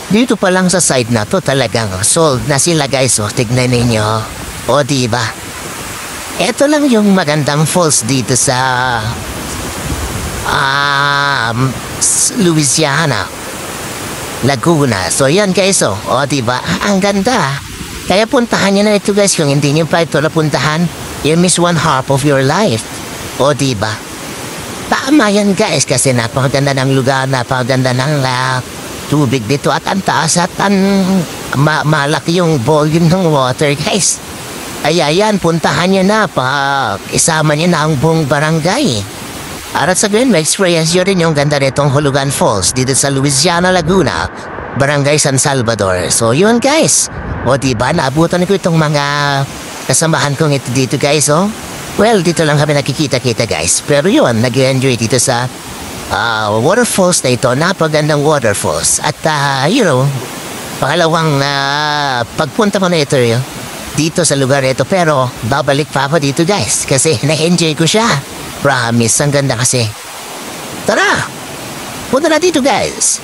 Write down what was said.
Dito pa lang sa side na to talagang sold na sila guys. O, tignan ninyo. O, diba? Ito lang yung magandang falls dito sa Louisiana, Laguna. So yan guys, o diba? Ang ganda. Kaya puntahan nyo na ito guys. Kung hindi nyo pa ito napuntahan, you miss one half of your life. O diba? Tama yan guys, kasi napakaganda ng lugar, napakaganda ng tubig dito at ang taas at malaki yung volume ng water guys. Ay ayan, puntahan nyo na pa isama nyo na ang buong barangay. At sa ganun, may experience nyo rin yung ganda nitong Hulugan Falls dito sa Louisiana, Laguna, Barangay San Salvador. So yun guys, o diba, naabutan ko itong mga kasamahan kong ito dito guys, oh. Well, dito lang kami nakikita-kita guys. Pero yun, nag-enjoy dito sa waterfalls na ito, napagandang waterfalls. At pangalawang pagpunta ko na ito dito sa lugar ito. Pero babalik pa ako dito guys, kasi na-enjoy ko siya. Promise, ang ganda kasi. Tara, punta na dito guys.